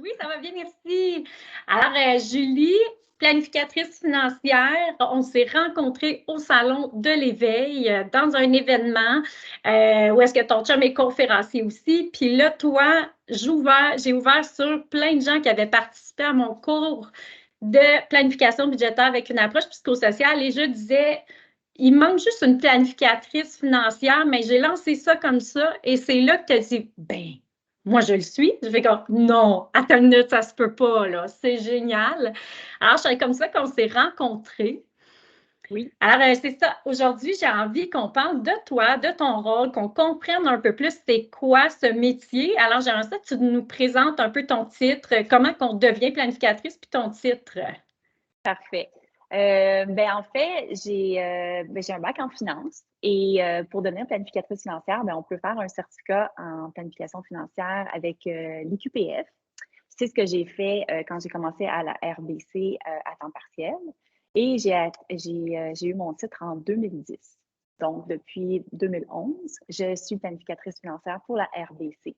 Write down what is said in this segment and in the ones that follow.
Oui, ça va bien, merci. Alors, Julie, planificatrice financière, on s'est rencontrés au Salon de l'éveil dans un événement où est-ce que ton chum est conférencier aussi. Puis là, toi, j'ai ouvert sur plein de gens qui avaient participé à mon cours de planification budgétaire avec une approche psychosociale et je disais, il manque juste une planificatrice financière, mais j'ai lancé ça comme ça et c'est là que tu as dit, ben, moi, je le suis. Je fais comme, non, attends une minute, ça se peut pas, là. C'est génial. Alors, c'est comme ça qu'on s'est rencontrés. Oui. Alors, c'est ça. Aujourd'hui, j'ai envie qu'on parle de toi, de ton rôle, qu'on comprenne un peu plus c'est quoi ce métier. Alors, j'aimerais ça que tu nous présentes un peu ton titre, comment qu'on devient planificatrice, puis ton titre. Parfait. En fait, j'ai un bac en finance et pour devenir planificatrice financière, on peut faire un certificat en planification financière avec l'IQPF. C'est ce que j'ai fait quand j'ai commencé à la RBC à temps partiel et j'ai eu mon titre en 2010. Donc, depuis 2011, je suis planificatrice financière pour la RBC.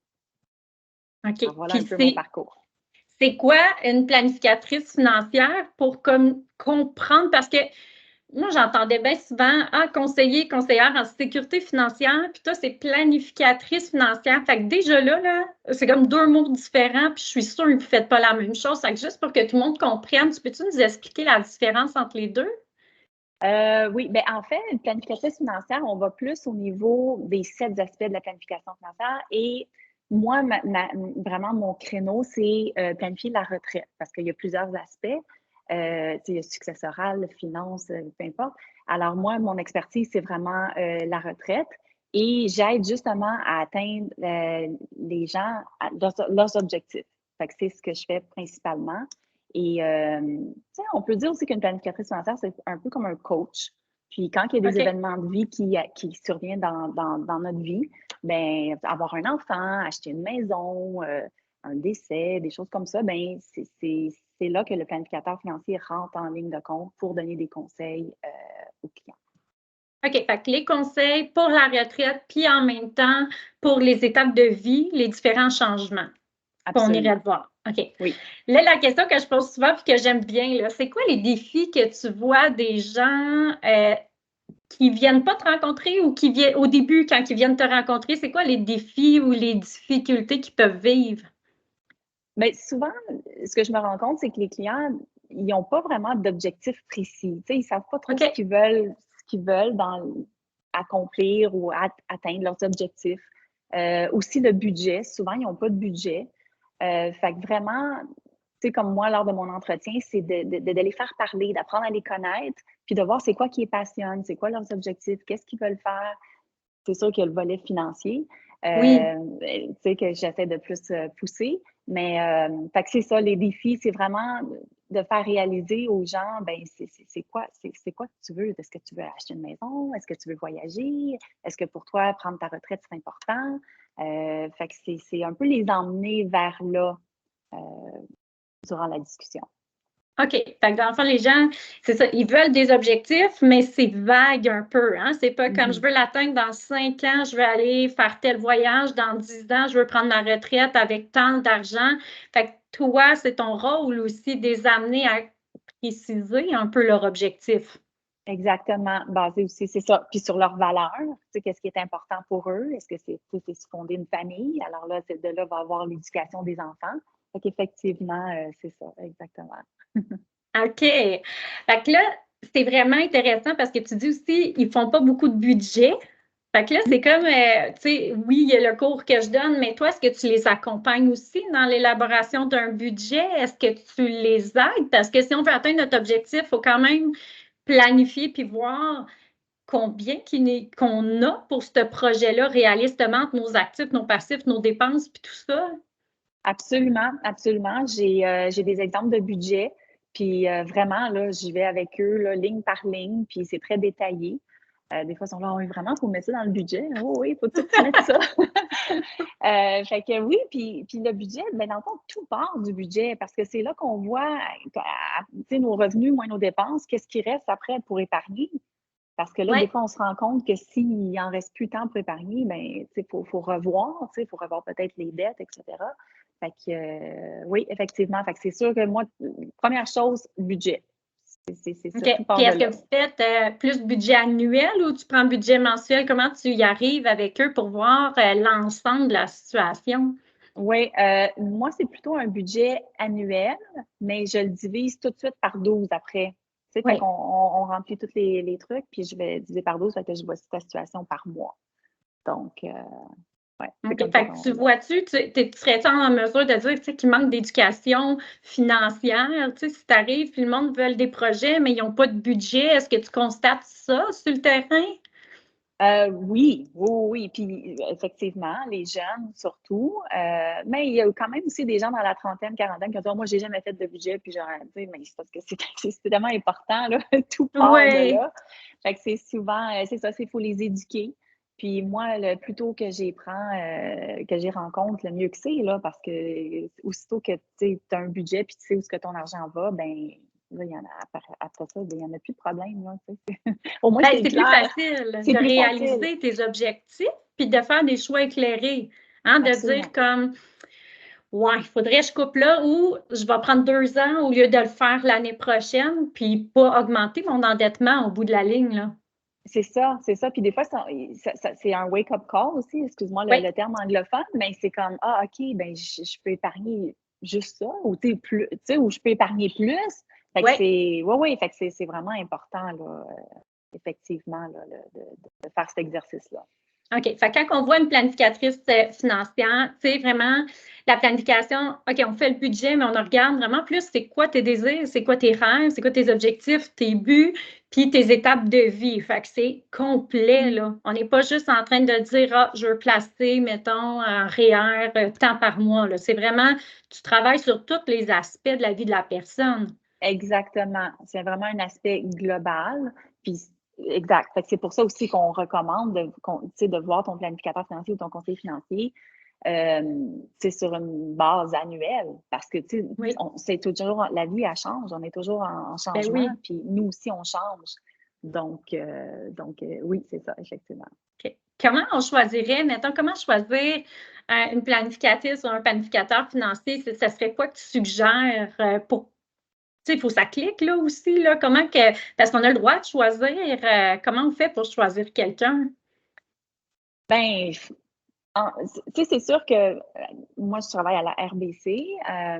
OK. Alors, voilà un Puis peu mon parcours. c'est quoi une planificatrice financière pour comme comprendre? Parce que moi, j'entendais bien souvent, conseiller, conseillère en sécurité financière, puis toi, c'est planificatrice financière. Fait que déjà là, c'est comme deux mots différents, puis je suis sûre que vous ne faites pas la même chose. Fait que juste pour que tout le monde comprenne, peux-tu nous expliquer la différence entre les deux? Oui, en fait, une planificatrice financière, on va plus au niveau des 7 aspects de la planification financière et moi, vraiment, mon créneau, c'est planifier la retraite parce qu'il y a plusieurs aspects. Il y a successoral, finance, peu importe. Alors, moi, mon expertise, c'est vraiment la retraite et j'aide justement à atteindre les gens à leurs objectifs. Fait que c'est ce que je fais principalement. Et on peut dire aussi qu'une planificatrice financière, c'est un peu comme un coach. Puis quand il y a des OK. événements de vie qui surviennent dans notre vie, avoir un enfant, acheter une maison, un décès, des choses comme ça, c'est là que le planificateur financier rentre en ligne de compte pour donner des conseils aux clients. OK. Fait que les conseils pour la retraite, puis en même temps, pour les étapes de vie, les différents changements qu'on irait Absolument. voir. OK. Oui. Là, la question que je pose souvent et que j'aime bien, c'est quoi les défis que tu vois des gens qui ne viennent pas te rencontrer ou qui viennent au début, quand ils viennent te rencontrer, c'est quoi les défis ou les difficultés qu'ils peuvent vivre? Mais souvent, ce que je me rends compte, c'est que les clients, ils n'ont pas vraiment d'objectif précis. Ils ne savent pas trop OK. ce qu'ils veulent accomplir ou atteindre leurs objectifs. Aussi, le budget. Souvent, ils n'ont pas de budget. Fait que vraiment, comme moi, lors de mon entretien, c'est de les faire parler, d'apprendre à les connaître, puis de voir c'est quoi qui les passionne, c'est quoi leurs objectifs, qu'est-ce qu'ils veulent faire. C'est sûr qu'il y a le volet financier, Oui. que j'essaie de plus pousser. Mais fait que c'est ça, les défis, c'est vraiment de faire réaliser aux gens, c'est quoi que tu veux? Est-ce que tu veux acheter une maison? Est-ce que tu veux voyager? Est-ce que pour toi, prendre ta retraite, c'est important? Fait que c'est un peu les emmener vers là euh, durant la discussion. OK. Fait que dans le fond, les gens, c'est ça, ils veulent des objectifs, mais c'est vague un peu. Hein? C'est pas comme je Mhm. veux l'atteindre dans 5 ans, je veux aller faire tel voyage, dans 10 ans, je veux prendre ma retraite avec tant d'argent. Fait que toi, c'est ton rôle aussi de les amener à préciser un peu leur objectif. Exactement, basé aussi, c'est ça. Puis sur leurs valeurs, qu'est-ce qui est important pour eux? Est-ce que c'est se fonder une famille? Alors là, de là va avoir l'éducation des enfants. Fait qu'effectivement, c'est ça, exactement. OK. Fait que là, c'est vraiment intéressant parce que tu dis aussi, ils font pas beaucoup de budget. Fait que là, c'est comme, tu sais, oui, il y a le cours que je donne, mais toi, est-ce que tu les accompagnes aussi dans l'élaboration d'un budget? Est-ce que tu les aides? Parce que si on veut atteindre notre objectif, il faut quand même planifier puis voir combien qu'on a pour ce projet-là réalistement entre nos actifs, nos passifs, nos dépenses puis tout ça. Absolument, absolument. J'ai des exemples de budget. Puis vraiment, là, j'y vais avec eux, là, ligne par ligne, puis c'est très détaillé. Des fois, ils sont là, oui, vraiment, il faut mettre ça dans le budget. Oh, oui, faut-tu que tu mettes ça? Fait que oui, puis le budget, dans le fond, tout part du budget parce que c'est là qu'on voit nos revenus moins nos dépenses, qu'est-ce qui reste après pour épargner. Parce que là, des Ouais. fois, on se rend compte que s'il en reste plus tant pour épargner, ben, tu sais, faut revoir, tu sais, faut revoir peut-être les dettes, etc. Fait que, oui, effectivement. Fait que c'est sûr que moi, première chose, budget. C'est OK. ça, tout part Puis de est-ce que là. vous faites plus budget annuel ou tu prends budget mensuel? Comment tu y arrives avec eux pour voir l'ensemble de la situation? Oui, moi, c'est plutôt un budget annuel, mais je le divise tout de suite par 12 après. Tu sais, fait Oui. qu'on remplit tous les trucs, puis je vais diviser par 12, fait que je vois ta situation par mois. Donc, ouais, c'est OK. comme ça Fait que tu vois-tu, tu serais-tu en mesure de dire, tu sais, qu'il manque d'éducation financière? Tu sais, si tu arrives, puis le monde veut des projets, mais ils n'ont pas de budget, est-ce que tu constates ça sur le terrain? Oui, oui, oui. Puis effectivement, les jeunes surtout. Mais il y a quand même aussi des gens dans la trentaine, quarantaine qui ont dit: oh, moi, j'ai jamais fait de budget. Puis genre, tu sais, mais c'est parce que c'est tellement important, là, tout part de Oui. là. Fait que c'est souvent, c'est ça, il faut les éduquer. Puis moi, le plus tôt que j'y prends, que j'y rencontre, le mieux que c'est, là, parce que aussitôt que tu as un budget puis tu sais où est-ce que ton argent va, ben là, il y en a, après ça, ben, il n'y en a plus de problème, là, tu sais. Au moins, Ben, c'est c'est plus clair, facile c'est de plus facile. réaliser tes objectifs puis de faire des choix éclairés. Hein, de dire Absolument. comme, ouais, il faudrait que je coupe là ou je vais prendre 2 ans au lieu de le faire l'année prochaine, puis pas augmenter mon endettement au bout de la ligne, là. C'est ça, c'est ça. Puis des fois, c'est un wake-up call aussi, excuse-moi Oui, le terme anglophone, mais c'est comme, ah, OK, ben je peux épargner juste ça, ou tu sais, plus, tu sais, ou je peux épargner plus. Fait que oui. c'est, oui, oui, fait que c'est vraiment important, là, effectivement, là, de faire cet exercice-là. OK. Fait que quand on voit une planificatrice financière, tu sais, vraiment, la planification, OK, on fait le budget, mais on regarde vraiment plus c'est quoi tes désirs, c'est quoi tes rêves, c'est quoi tes objectifs, tes buts, puis tes étapes de vie. Fait que c'est complet, Mm. là. On n'est pas juste en train de dire, ah, je veux placer, mettons, un REER tant par mois, là. C'est vraiment, tu travailles sur tous les aspects de la vie de la personne. Exactement. C'est vraiment un aspect global. Puis, exact. Fait que c'est pour ça aussi qu'on recommande tu sais, de voir ton planificateur financier ou ton conseiller financier sur une base annuelle. Parce que, tu sais, Oui. c'est toujours, la vie, elle change. On est toujours en Ben changement. oui. Puis nous aussi, on change. Donc, oui, c'est ça, effectivement. OK. Comment on choisirait, mettons, comment choisir une planificatrice ou un planificateur financier? Ça serait quoi que tu suggères pour, tu sais, il faut que ça clique là aussi, là. Comment que, parce qu'on a le droit de choisir, comment on fait pour choisir quelqu'un? Ben, tu sais, c'est sûr que moi, je travaille à la RBC. À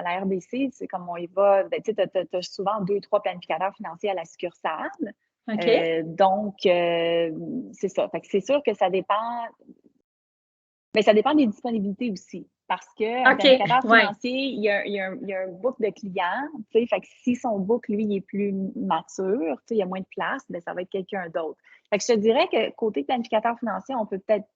la RBC, c'est comme on y va, ben, tu sais, tu as souvent 2, 3 planificateurs financiers à la succursale. OK. Donc, c'est ça. Fait que c'est sûr que ça dépend, mais ça dépend des disponibilités aussi. Parce qu'un OK. planificateur Ouais. financier, il y a un book de clients. Tu sais, fait que si son book, lui, il est plus mature, tu sais, il y a moins de place, ben, ça va être quelqu'un d'autre. Fait que je te dirais que côté planificateur financier, on peut peut-être,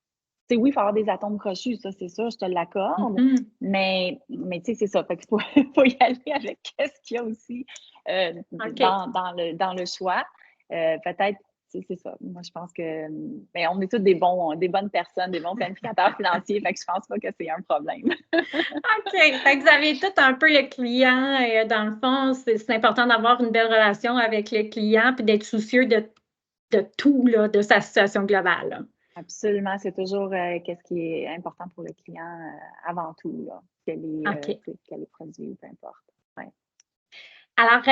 tu sais, oui, il faut avoir des atomes crochus, ça, c'est sûr, je te l'accorde. Mhm. Mais tu sais, c'est ça. Fait qu'il faut, faut y aller avec ce qu'il y a aussi OK. dans le choix. Peut-être, tu sais, c'est ça. Moi, je pense que ben, on est tous des bonnes personnes, des bons planificateurs financiers. Fait que je pense pas que c'est un problème. OK. Fait que vous avez tout un peu le client. Dans le fond, c'est important d'avoir une belle relation avec le client puis d'être soucieux de tout, là, de sa situation globale, là. Absolument, c'est toujours qu'est-ce qui est important pour le client avant tout, là, OK. tu sais, quel est produit, peu importe. Ouais. Alors,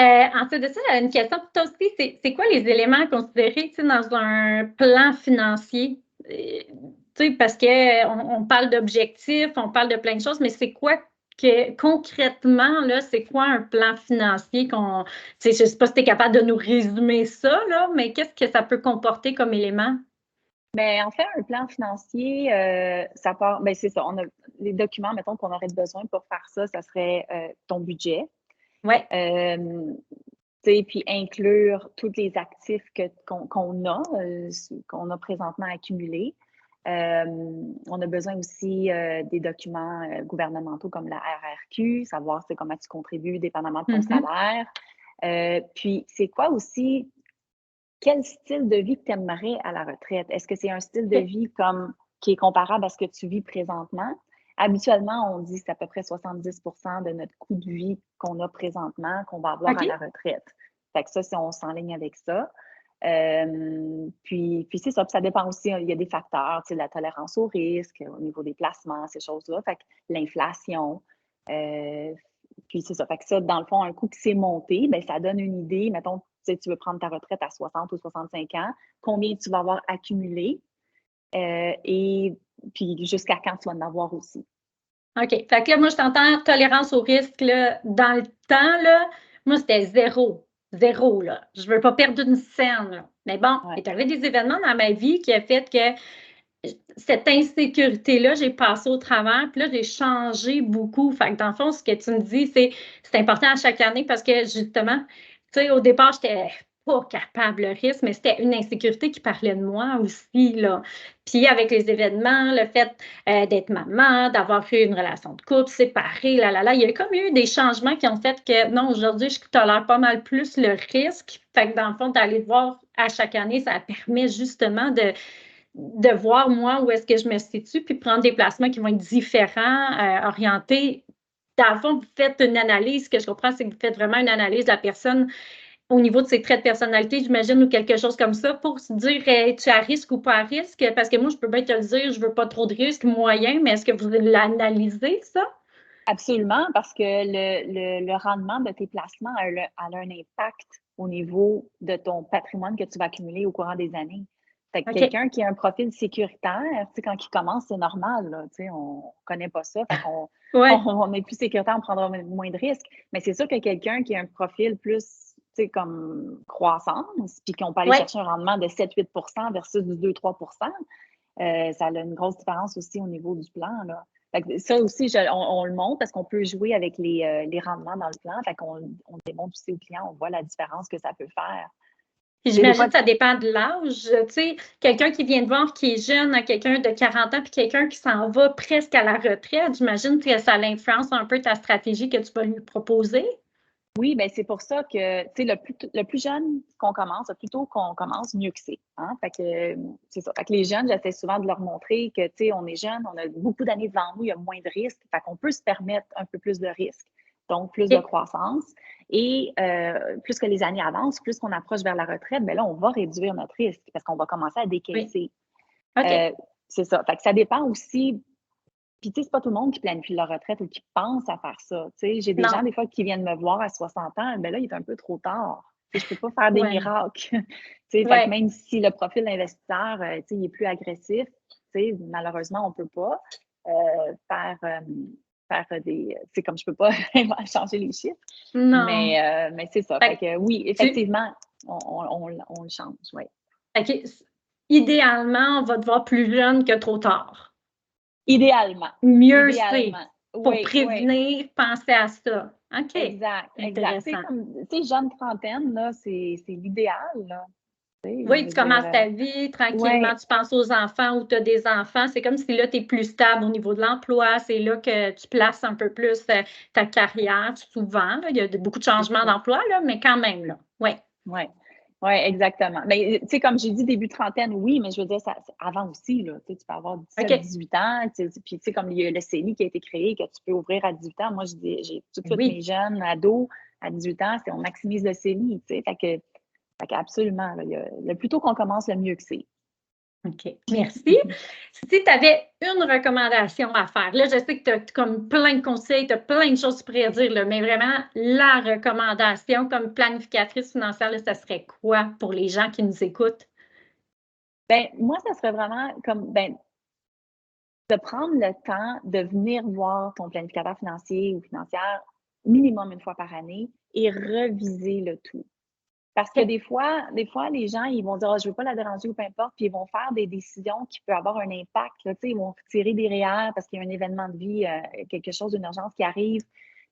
ensuite de ça, j'avais une question pour toi aussi. C'est quoi les éléments à considérer, tu sais, dans un plan financier? Tu sais, parce qu'on parle d'objectifs, on parle de plein de choses, mais c'est quoi que concrètement, là, c'est quoi un plan financier qu'on, tu sais, je ne sais pas si tu es capable de nous résumer ça, là, mais qu'est-ce que ça peut comporter comme élément? Mais en fait, un plan financier, ça part, ben c'est ça. On a les documents, mettons, qu'on aurait besoin pour faire ça, ça serait ton budget. Ouais. Tu sais, puis inclure tous les actifs qu'on a présentement accumulés. On a besoin aussi des documents gouvernementaux comme la RRQ, savoir c'est comment tu contribues dépendamment de ton Mhm. salaire. Puis c'est quoi aussi, quel style de vie que tu aimerais à la retraite? Est-ce que c'est un style de OK. vie comme qui est comparable à ce que tu vis présentement? Habituellement, on dit que c'est à peu près 70 de notre coût de vie qu'on a présentement qu'on va avoir à OK. la retraite. Fait que ça, si on s'enligne avec ça. Puis c'est ça, puis ça dépend aussi, il y a des facteurs, tu sais, la tolérance au risque, au niveau des placements, ces choses-là, fait que l'inflation, puis c'est ça, fait que ça, dans le fond, un coup que c'est monté, ben ça donne une idée, mettons, tu veux prendre ta retraite à 60 ou 65 ans, combien tu vas avoir accumulé, et puis jusqu'à quand tu vas en avoir aussi. OK. Fait que là, moi, je t'entends tolérance au risque, là, dans le temps, là, moi, c'était zéro. Zéro, là. Je veux pas perdre une scène, là. Mais bon, il Ouais. est arrivé des événements dans ma vie qui a fait que cette insécurité-là, j'ai passé au travers, puis là, j'ai changé beaucoup. Fait que dans le fond, ce que tu me dis, c'est important à chaque année parce que justement, tu sais, au départ, j'étais pas capable le risque, mais c'était une insécurité qui parlait de moi aussi, là. Puis avec les événements, le fait d'être maman, d'avoir eu une relation de couple, séparée, il y a comme eu des changements qui ont fait que non, aujourd'hui, je tolère pas mal plus le risque. Fait que dans le fond, d'aller voir à chaque année, ça permet justement de voir, moi, où est-ce que je me situe, puis prendre des placements qui vont être différents, orientés. Dans le fond, vous faites une analyse. Ce que je comprends, c'est que vous faites vraiment une analyse de la personne au niveau de ses traits de personnalité, j'imagine, ou quelque chose comme ça, pour se dire, es-tu à risque ou pas à risque? Parce que moi, je peux bien te le dire, je veux pas trop de risques, moyen, mais est-ce que vous l'analysez, ça? Absolument, parce que le rendement de tes placements a un impact au niveau de ton patrimoine que tu vas accumuler au courant des années. Fait que OK. quelqu'un qui a un profil sécuritaire, tu sais, quand il commence, c'est normal, là, tu sais, on connaît pas ça, fait qu'on Ouais. on est plus sécuritaire, on prendra moins de risques. Mais c'est sûr que quelqu'un qui a un profil plus, tu sais, comme croissance, puis qu'on peut aller Ouais. chercher un rendement de 7-8 versus du 2-3 ça a une grosse différence aussi au niveau du plan, là. Fait que ça aussi, on le montre parce qu'on peut jouer avec les rendements dans le plan. Fait qu'on on démontre aussi aux clients, on voit la différence que ça peut faire. Puis Tu sais, des j'imagine fois, que ça dépend de l'âge. Tu sais, quelqu'un qui vient de voir qui est jeune, à quelqu'un de 40 ans, puis quelqu'un qui s'en va presque à la retraite, j'imagine que ça influence un peu ta stratégie que tu vas lui proposer. oui, ben c'est pour ça que, tu sais, le plus jeune qu'on commence, le plus tôt qu'on commence, mieux que c'est. Hein? Fait que, c'est ça. Fait que les jeunes, j'essaie souvent de leur montrer que, tu sais, on est jeunes, on a beaucoup d'années devant nous, il y a moins de risques. Fait qu'on peut se permettre un peu plus de risques. Donc, plus de OK. croissance. Et plus que les années avancent, plus qu'on approche vers la retraite, ben là, on va réduire notre risque parce qu'on va commencer à Oui. décaisser. OK. Euh, c'est ça. Fait que ça dépend aussi. Puis, tu sais, c'est pas tout le monde qui planifie leur retraite ou qui pense à faire ça. Tu sais, j'ai des gens, Non. des fois, qui viennent me voir à 60 ans, ben là, il est un peu trop tard. Tu sais, je peux pas faire des Ouais. miracles. Tu sais, fait que Ouais. même si le profil investisseur, tu sais, il est plus agressif, tu sais, malheureusement, on peut pas faire, faire des. C'est comme je peux pas changer les chiffres. Non. Mais c'est ça. Fait Fait que que oui, tu effectivement, on le change, oui. fait que idéalement, on va te voir plus jeune que trop tard. Idéalement. Mieux c'est. Idéalement. Pour Oui, oui. prévenir, penser à ça. OK. Exact, exact. Tu sais, Intéressant. comme, tu sais, jeune trentaine, là, c'est l'idéal, là. Tu sais, je Oui, veux tu dire, commences ta vie tranquillement, ouais, tu penses aux enfants ou tu as des enfants. C'est comme si là, tu es plus stable au niveau de l'emploi. C'est là que tu places un peu plus ta carrière, souvent. Là. Il y a beaucoup de c'est changements ça. d'emploi, là, mais quand même, là. Oui. Ouais, ouais, exactement. Mais, tu sais, comme j'ai dit, début trentaine, oui, mais je veux dire, ça, avant aussi, là. Tu sais, tu peux avoir 17, OK. 18 ans, puis, tu sais, comme il y a le CELI qui a été créé, que tu peux ouvrir à 18 ans. Moi, j'ai tout de suite mes Oui. jeunes ados à 18 ans, on maximise le CELI, tu sais. Fait que absolument, là, le plus tôt qu'on commence, le mieux que c'est. OK, merci. Si tu avais une recommandation à faire, là, je sais que tu as comme plein de conseils, tu as plein de choses pour dire, là, mais vraiment, la recommandation comme planificatrice financière, là, ça serait quoi pour les gens qui nous écoutent? Ben, moi, ça serait vraiment comme, ben, de prendre le temps de venir voir ton planificateur financier ou financière minimum une fois par année et reviser le tout. Parce que OK. des fois, les gens, ils vont dire: «Ah, je veux pas la déranger» ou peu importe, puis ils vont faire des décisions qui peuvent avoir un impact, là. Tu sais, ils vont tirer des REER parce qu'il y a un événement de vie, quelque chose, une urgence qui arrive,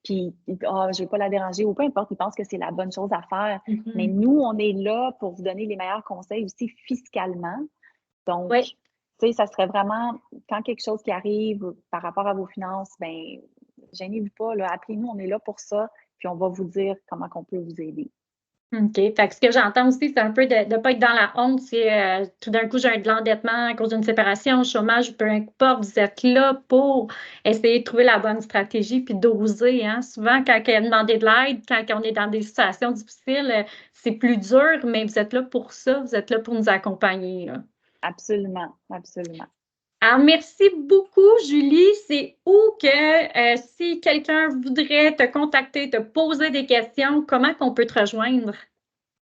puis «Ah, je veux pas la déranger» ou peu importe, ils pensent que c'est la bonne chose à faire. Mais Mhm. nous, on est là pour vous donner les meilleurs conseils aussi fiscalement. Donc, Oui, tu sais, ça serait vraiment quand quelque chose qui arrive par rapport à vos finances, ben gênez-vous pas, là, appelez-nous, on est là pour ça, puis on va vous dire comment qu'on peut vous aider. OK. Fait que ce que j'entends aussi, c'est un peu de ne pas être dans la honte. C'est tout d'un coup, j'ai de l'endettement à cause d'une séparation, chômage, peu importe. Vous êtes là pour essayer de trouver la bonne stratégie puis d'oser. Hein. Souvent, quand il y a demandé de l'aide, quand on est dans des situations difficiles, c'est plus dur, mais vous êtes là pour ça. Vous êtes là pour nous accompagner. Là. Absolument, absolument. Alors, merci beaucoup, Julie. C'est où que si quelqu'un voudrait te contacter, te poser des questions, comment qu'on peut te rejoindre?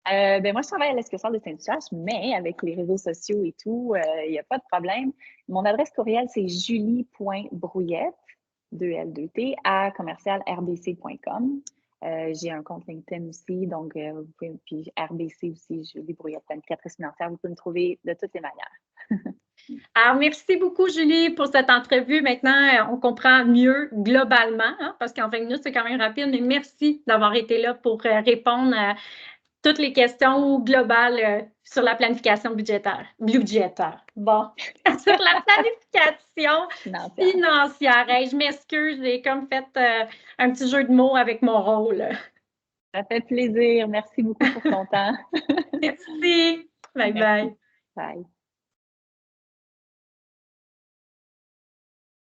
Ben moi, je travaille à l'Escossaire de Saint-Eustache, mais avec les réseaux sociaux et tout, il n'y a pas de problème. Mon adresse courriel, c'est julie.brouillette, 2L2T, à commercial-rbc.com. J'ai un compte LinkedIn aussi, donc vous pouvez, puis RBC aussi, Julie Brouillette, planificatrice financière. Vous pouvez me trouver de toutes les manières. Alors, merci beaucoup, Julie, pour cette entrevue. Maintenant, on comprend mieux globalement, hein, parce qu'en 20 minutes, c'est quand même rapide, mais merci d'avoir été là pour répondre à toutes les questions globales sur la planification budgétaire. Bon, sur la planification financière. Hey, je m'excuse, j'ai comme fait un petit jeu de mots avec mon rôle. Ça fait plaisir. Merci beaucoup pour ton temps. Merci. Bye Merci. bye. Bye.